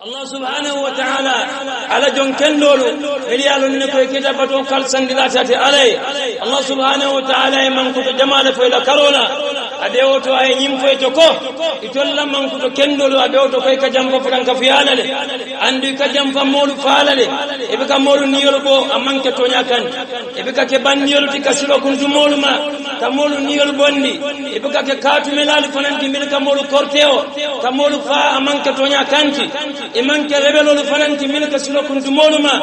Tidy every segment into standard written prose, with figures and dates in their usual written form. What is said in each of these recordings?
Allah subhanahu wa ta'ala ala jon kendolu miliyalun ne koy kita baton kal sandilata te alay Allah subhanahu wa ta'ala man ko to jamala fo la karola ade woto ay nyim fo to ko itolla man ko to kendolu ade woto koy ka jamba franka fiyala le andi ka jamba molu fala le e be ka molu niyol bo amman ke tonya kan e be ka ke ban niyol ti kasilo kun du molu ma ka molu niyol bondi e be ka ke katu melali fananti mil ka molu korteo ka molu fa amman ke tonya kanti iman ke rebelolu fananti milka silo kuntu moluma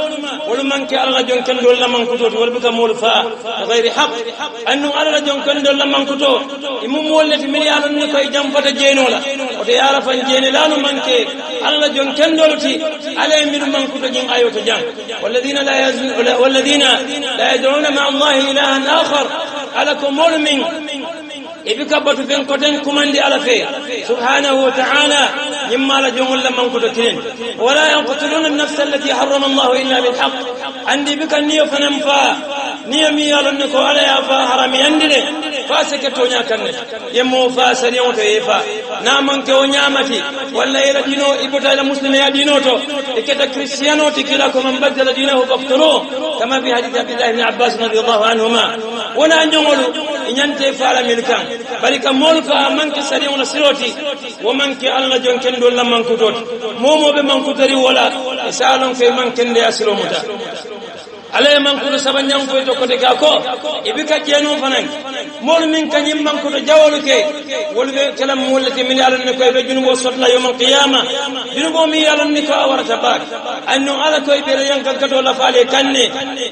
wala man ke alla jon kan dol lamman kuto wala bika mol fa ghairi haqq annu alla jon kan dol lamman kuto imum mollati miliyalon ni koy jam fata jeenola o to yara fan jeene lanu man ke alla jon kan dolti alay min man kuto jin ayoto jam walladina la yad'una ma allahi ilahan akhar alakum mulmin ibika batu ben koten kumandi ala fe subhanahu wa ta'ala yimma la jongol la man ko to kilen wala yaqtuluna an-nafs allati harrama Allah illa bil haqq andi bika niyo fanam fa niyo mi yalon ko ala ya fa harami andine fa seke to nya kanne yemmo fa sari on to yefa na man ke o nyamati walla ila dino ibota ila muslimi ya dino to iketa kristiano tikila ko man badala dinahu faqtulu kama fi hadith Abdullah ibn Abbas radiyallahu anhuma wana nyongolu nyante fala milkan barika mol fa man ke sari on siroti wo man ke alla jon ken do lamman ko tot momo be man ko tari wala salon fe man ken de asilo muta alay man ko sabanyam ko to kote ga ko ibika jeno fanan mol min kanyim man ko to jawolu ke wolbe kalam molati min yalon ne ko be junugo sotla yawmal qiyamah junugo mi yalon ne ko warata bak anno ala ko be yanka kato la fale kanne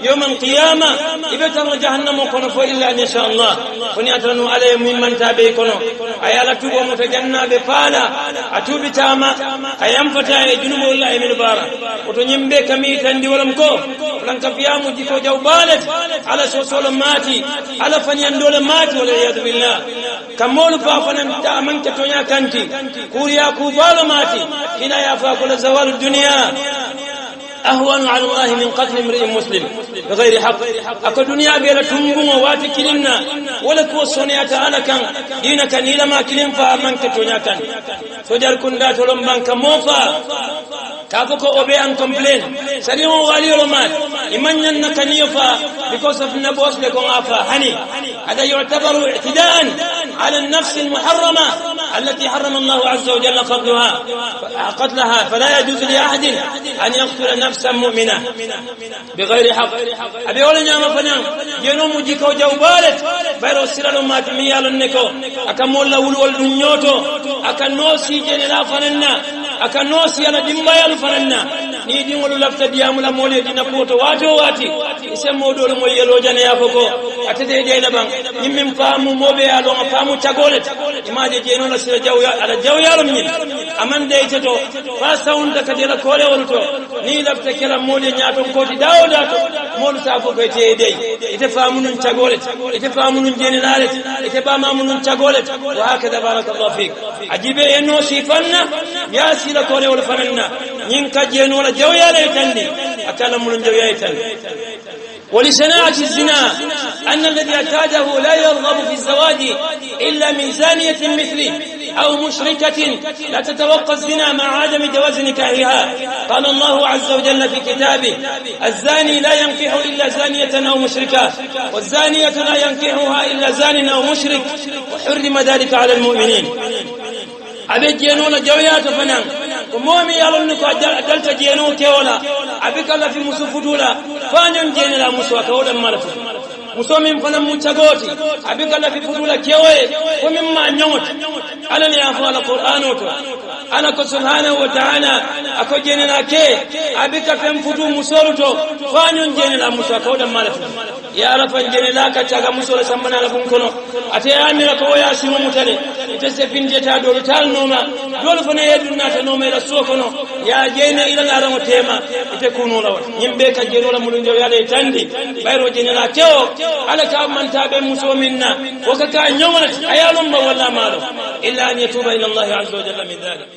yawmal qiyamah ibe tan jahannam ko no fo illa in sha Allah foni atanu alay min man tabe kono ayala tugo mo to jannabe fala atubi tama ayam fata e junugo Allah min bara oto nyimbe kami tan di walam ko lanka yamu jiko jawbalet ala sosolo mati ala fanyan dole mati wala yadu billah kamolu fa fanan ta man ke tonya kanti kuriya ku balo mati ina ya fa kula zawal dunya ahwan ala Allah min qatl imri'in muslim bighairi haqq aka dunya bela tumbungo wati kilinna wala ko sonya ta'ala kan dinaka ni lama kilin fa man ke tonya kan sojar kunda tolom banka mofa kafoko obe and complain sariyo wali romat imanyan nakanifa because of nabos le kon afa hani hada yu'tabaru i'tidaan ala an-nafs al-muharrama التي حرم الله عز وجل قتلها فلا يجوز لأحد أن يقتل نفسا مؤمنة بغير حق أبي أولا نعم فنان ينوم جيكو جوبالت بيرو سيرالو ما تميالو نكو أكا مولا ولول دنيوتو أكا نوسي جنلا فننا أكا نوسي على دمبايال فننا ni dingolu lafta diamula mole dina koto wato wati isemmo dole mo yelo jana yafoko atede de laban nimmin faamu mobe alo faamu tagolet imaje je non la sira jawya ala jawyalo min aman de teto fa saunda kadela kole wolto ni lafta kala mole nyaato koti dawda to mol safo ko tede ite faamu nun tagolet ite faamu nun jeni lalet ite ba mamu nun tagolet wa hakada barakallahu fik ajibe eno sifanna ya sila kole wol fananna nyin kajeno la jawya ليتني أكلم من جويتني ولشناعة الزنا أن الذي اعتاده لا يرغب في الزواج إلا من زانية مثله أو مشركة لا تتوقع الزنا مع عدم جواز نكاحها قال الله عز وجل في كتابه الزاني لا ينكح إلا زانية أو مشركة والزانية لا ينكحها إلا زان أو مشرك وحرم ذلك على المؤمنين أبي جنون جويات فنان ومومي يالون كو دلتا جينو كيولا أبي كلا في مسفدولا فانيون جينلا مسوا كودا مالفو musomin fana muchagoti abikala fi fudula kewe ko mimma nyot ala ni afa alqur'ano to ana ko subhanahu wa ta'ala ako jenena ke abika fem fudu musoluto fanyon jenela musa ko da malatu ya rafa jenela ka taga musolo sambana la bunkono ate amira ko ya simo mutale ite se finde ta do tal noma dole fana yedunna ta noma la sokono ya jene ila ngarango tema ite kuno lawa nyimbe ka jenola mulunjo yale tandi bayro jenela kewo ala ka man tabe musominna wa ka nyawala ayalum wala malo illa an yatuba ila Allah azza wa jalla min dhalik